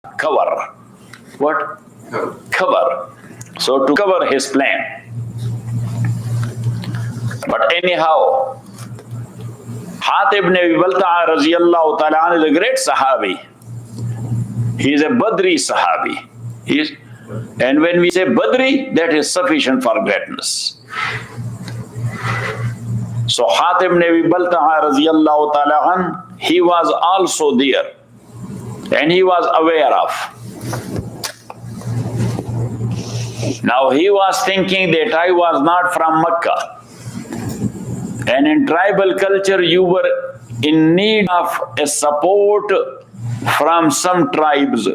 cover. What? Cover. So to cover his plan. But anyhow, Hatib ibn Abi Balta'a radiyallahu ta'ala is a great Sahabi. He is a Badri Sahabi. And when we say Badri, that is sufficient for greatness. So Hatib ibn Abi Balta'a radiyallahu ta'ala, he was also there. And he was aware of. Now he was thinking that I was not from Mecca. And in tribal culture, you were in need of a support from some tribes.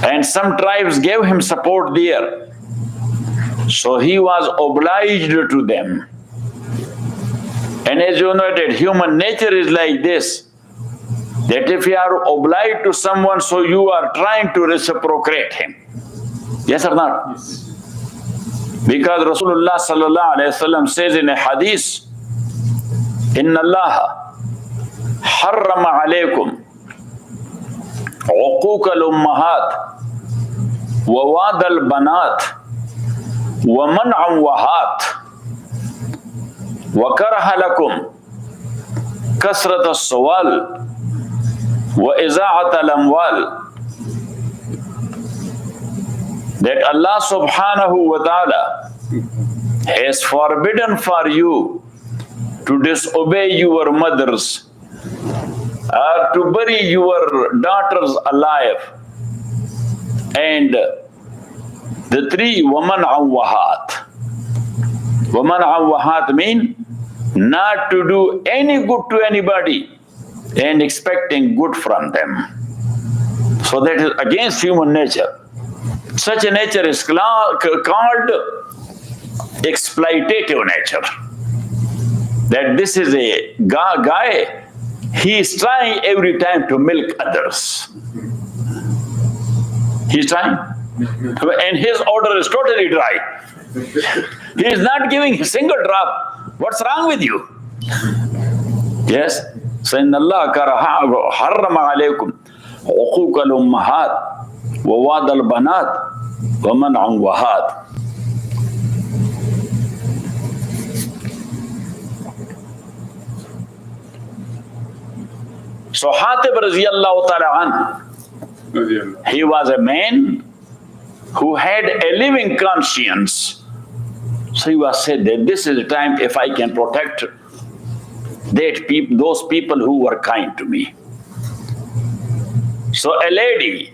And some tribes gave him support there. So he was obliged to them. And as you know, that human nature is like this, that if you are obliged to someone, so you are trying to reciprocate him. Yes or not? Yes. Because Rasulullah sallallahu alayhi wasallam says in a hadith, Inna Allah harrama alaykum uquq al-ummahat wa wad al-banat wa man'an wahat wa karaha lakum kasrat as-sawal wa iza'at al-amwal. That Allah subhanahu wa ta'ala has forbidden for you to disobey your mothers or to bury your daughters alive. And the three waman awwahat. Waman awwahat mean not to do any good to anybody and expecting good from them. So that is against human nature. Such a nature is called exploitative nature. That this is a guy, he is trying every time to milk others. He is trying. And his order is totally dry. He is not giving a single drop. What's wrong with you? Yes. So in Allah harrama alaykum uquq al-ummahat وَوَادَ الْبَنَاتِ وَمَنْعٌ وَهَادٍ. So Hatib radiyallahu ta'ala anhu, he was a man who had a living conscience. So he was said that this is the time if I can protect those people who were kind to me. So a lady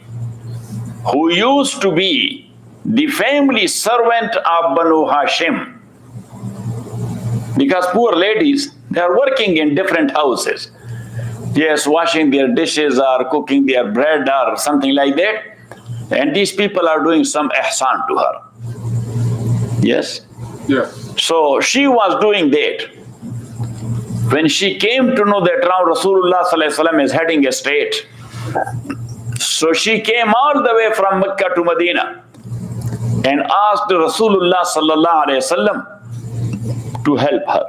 who used to be the family servant of Banu Hashim, because poor ladies, they are working in different houses. Yes, washing their dishes or cooking their bread or something like that. And these people are doing some ihsan to her. Yes? Yeah. So she was doing that. When she came to know that now Rasulullah sallallahu alaihi wasallam is heading a state, so she came all the way from Mecca to Medina and asked Rasulullah sallallahu alaihi wasallam to help her.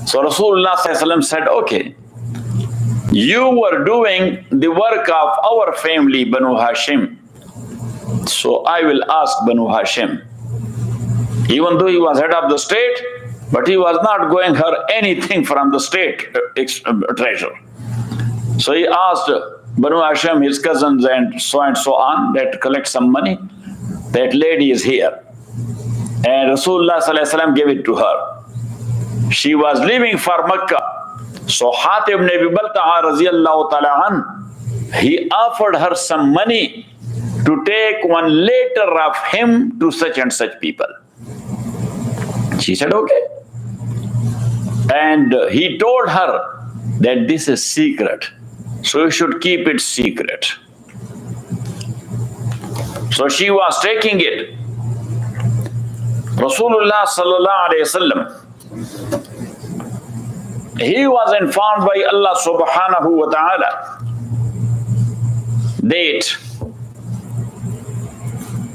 So Rasulullah sallallahu alaihi wasallam said, okay, you were doing the work of our family, Banu Hashim. So I will ask Banu Hashim. Even though he was head of the state, but he was not going her anything from the state treasure. So he asked Banu Hashim, his cousins and so on, that collect some money. That lady is here. And Rasulullah sallallahu alaihi wasallam gave it to her. She was leaving for Mecca. So Hatib ibn Abi Balta'a radiyallahu ta'ala an, he offered her some money to take one letter of him to such and such people. She said, okay. And he told her that this is secret, so you should keep it secret. So she was taking it. Rasulullah sallallahu alayhi wasallam, he was informed by Allah subhanahu wa ta'ala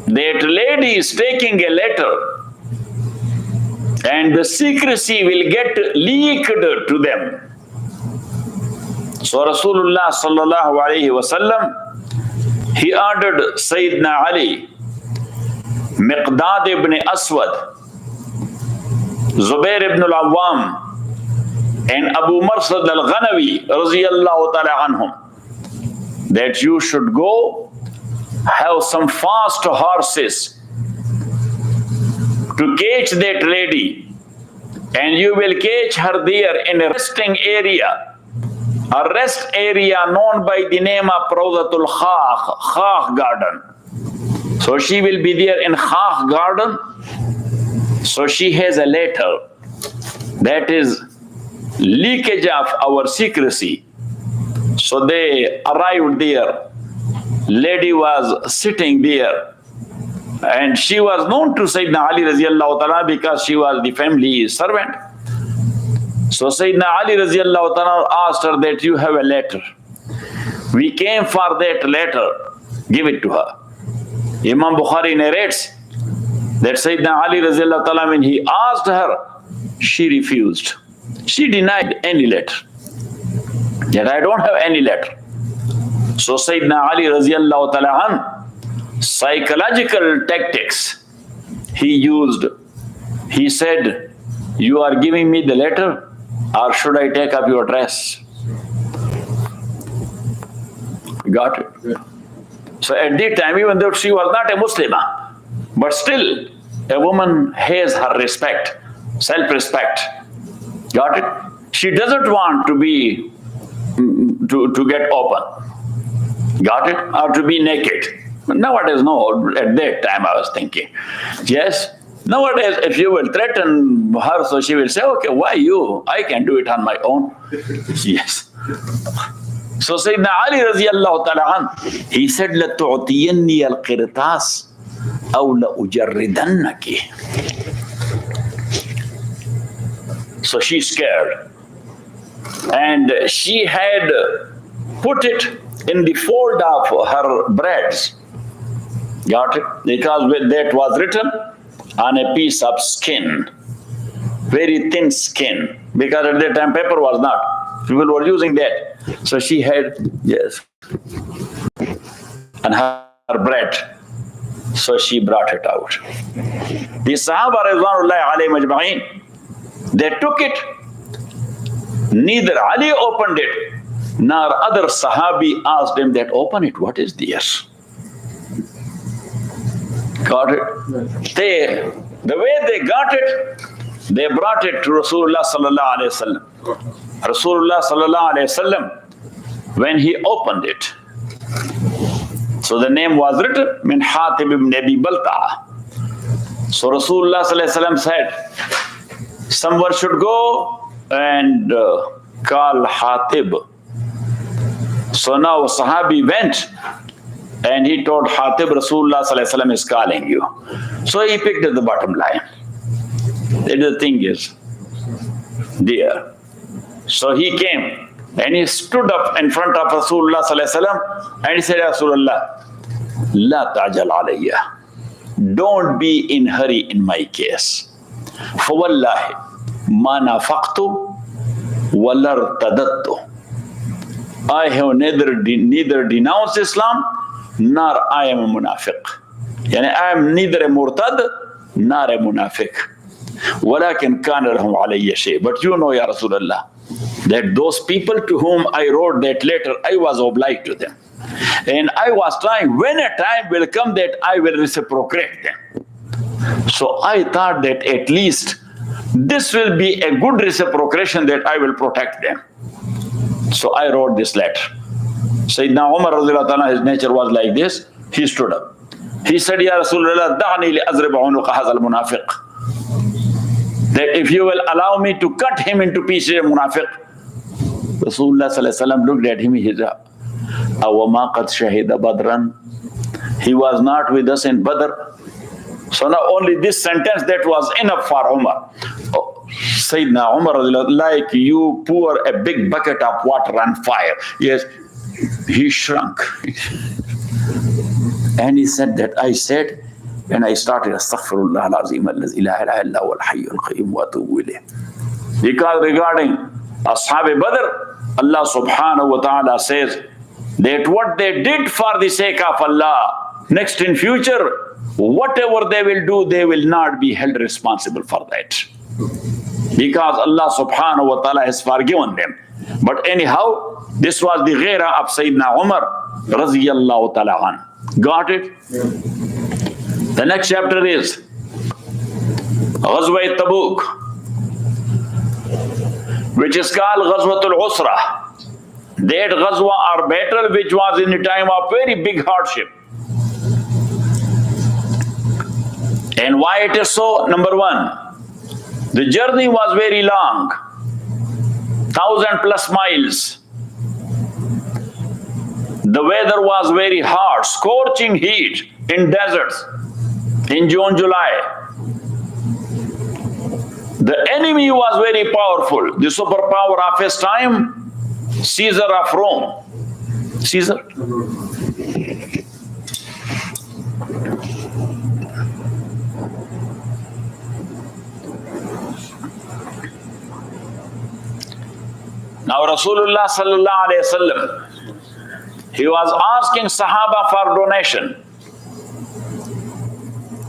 that lady is taking a letter and the secrecy will get leaked to them. So So Rasulullah sallallahu alayhi wasallam, he ordered Sayyidina Ali, Miqdad ibn Aswad, Zubair ibn al-Awwam, and Abu Marsad al-Ghanawi radiyallahu ta'ala anhum, that you should go have some fast horses to catch that lady, and you will catch her there in a resting area, a rest area known by the name of Rawdatul Khakh garden. So she will be there in Khakh garden. So she has a letter, that is leakage of our secrecy. So they arrived there. Lady was sitting there, and she was known to Sayyidina Ali radiallahu ta'ala because she was the family servant. So Sayyidina Ali radiallahu ta'ala asked her that you have a letter. We came for that letter, give it to her. Imam Bukhari narrates that Sayyidina Ali radiallahu ta'ala, when he asked her, she refused. She denied any letter. That I don't have any letter. So Sayyidina Ali radiallahu ta'ala an, psychological tactics he used. He said, you are giving me the letter, or should I take up your dress? Got it? Yeah. So at that time, even though she was not a Muslimah, but still a woman has her respect, self-respect. Got it? She doesn't want to be to get open. Got it? Or to be naked. But nowadays, no. At that time, I was thinking, yes. Nowadays, if you will threaten her, so she will say, okay, why you? I can do it on my own. Yes. So Sayyidina Ali radiallahu ta'ala an, he said, لَتُعْطِيَنِّي الْقِرْطَاسِ أَوْ لَأُجَرِّدَنَّكِ. So she's scared. And she had put it in the fold of her breads. Got it? Because that was written on a piece of skin, very thin skin, because at that time paper was not. People were using that. So she had, yes, and her bread. So she brought it out. The Sahaba Ridwanullahi alayhim ajma'in, they took it. Neither Ali opened it, nor other Sahabi asked him that, open it, what is this? Got it? The way they got it, they brought it to Rasulullah sallallahu alayhi wasallam. Rasulullah sallallahu alayhi wasallam, when he opened it, so the name was written, Min Hatib ibn Abi Balta'a. So Rasulullah sallallahu alayhi wasallam said, someone should go and call Hatib. So now Sahabi went, and he told Hatib, Rasulullah sallallahu alaihi wasallam is calling you. So he picked at the bottom line. The thing is there. So he came and he stood up in front of Rasulullah sallallahu alaihi wasallam and he said, Rasulullah, la ta'jal alayya. Don't be in hurry in my case. فَوَاللَّهِ مَا نَافَقْتُ وَلَرْتَدَدْتُ. I have neither denounced Islam, nor I am a munafiq. Yani I am neither a murtad, nor a munafiq. وَلَكِنْ كَانَ لَهُمْ عَلَيَّ شَيْءٍ. But you know, Ya Rasulullah, that those people to whom I wrote that letter, I was obliged to them. And I was trying, when a time will come that I will reciprocate them. So I thought that at least this will be a good reciprocation, that I will protect them. So I wrote this letter. Sayyidina Umar radhiyallahu anhu, his nature was like this. He stood up. He said, Ya Rasulullah, da'ni li azrib unuqa hadha al-munafiq. That if you will allow me to cut him into pieces, a munafiq. Rasulullah sallallahu alaihi wasallam looked at him. He said, awama qad shahida badran. He was not with us in Badr. So now only this sentence, that was enough for Umar. Oh, Sayyidina Umar, like you pour a big bucket of water on fire. Yes, he shrunk. And he said that I said, and I started astaghfirullah al-azim allazi la ilaha illa huwa al-hayyul qayyum wa atubu ilayh. Because regarding Ashab Badr, Allah subhanahu wa ta'ala says that what they did for the sake of Allah, next in future, whatever they will do, they will not be held responsible for that. Because Allah subhanahu wa ta'ala has forgiven them. But anyhow, this was the ghaira of Sayyidina Umar radiyallahu ta'ala an. Got it? Yeah. The next chapter is Ghazwa Tabuk, which is called Ghazwatul Usra. That Ghazwa or battle which was in a time of very big hardship. And why it is so? Number one, the journey was very long, 1,000+ miles. The weather was very hot, scorching heat in deserts in June, July. The enemy was very powerful. The superpower of his time, Caesar of Rome. Caesar? Now Rasulullah sallallahu alayhi wasallam, he was asking Sahaba for donation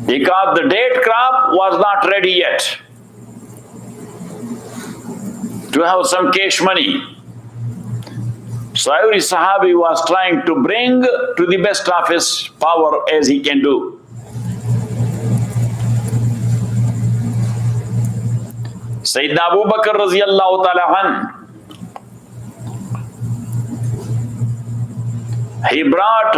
because the date crop was not ready yet to have some cash money. So every Sahabi was trying to bring to the best of his power as he can do. Sayyidina Abu Bakr radiyallahu ta'ala an, he brought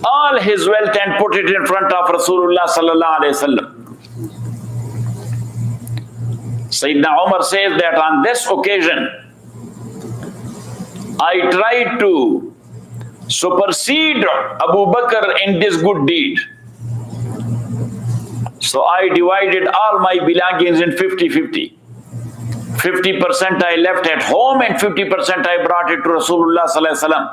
all his wealth and put it in front of Rasulullah sallallahu alayhi wasallam. Sayyidina Umar says that on this occasion, I tried to supersede Abu Bakr in this good deed. So I divided all my belongings in 50-50. 50% I left at home and 50% I brought it to Rasulullah sallallahu alaihi wasallam.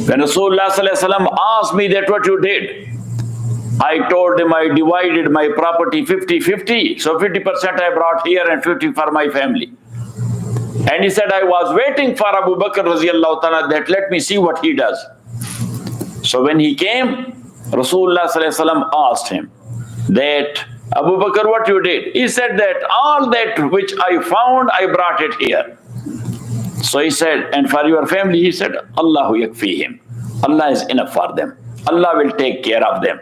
When Rasulullah sallallahu alaihi wasallam asked me that what you did, I told him I divided my property 50-50. So 50% I brought here and 50 for my family. And he said, I was waiting for Abu Bakr radiyallahu ta'ala that let me see what he does. So when he came, Rasulullah sallallahu alaihi wasallam asked him that, Abu Bakr, what you did? He said that all that which I found, I brought it here. So he said, and for your family, he said, Allahu yakfihim. Allah is enough for them. Allah will take care of them.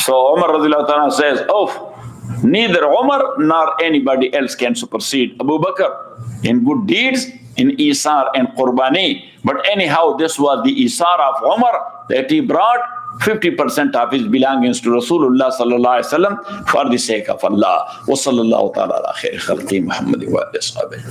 So Umar radiyallahu ta'ala says, oh, neither Umar nor anybody else can supersede Abu Bakr in good deeds, in Isar and Qurbani. But anyhow, this was the Isar of Umar, that he brought 50% of his belongings to Rasulullah sallallahu alaihi wasallam for the sake of Allah. Wa sallallahu ta'ala ala khair khalqi Muhammad wa alihi.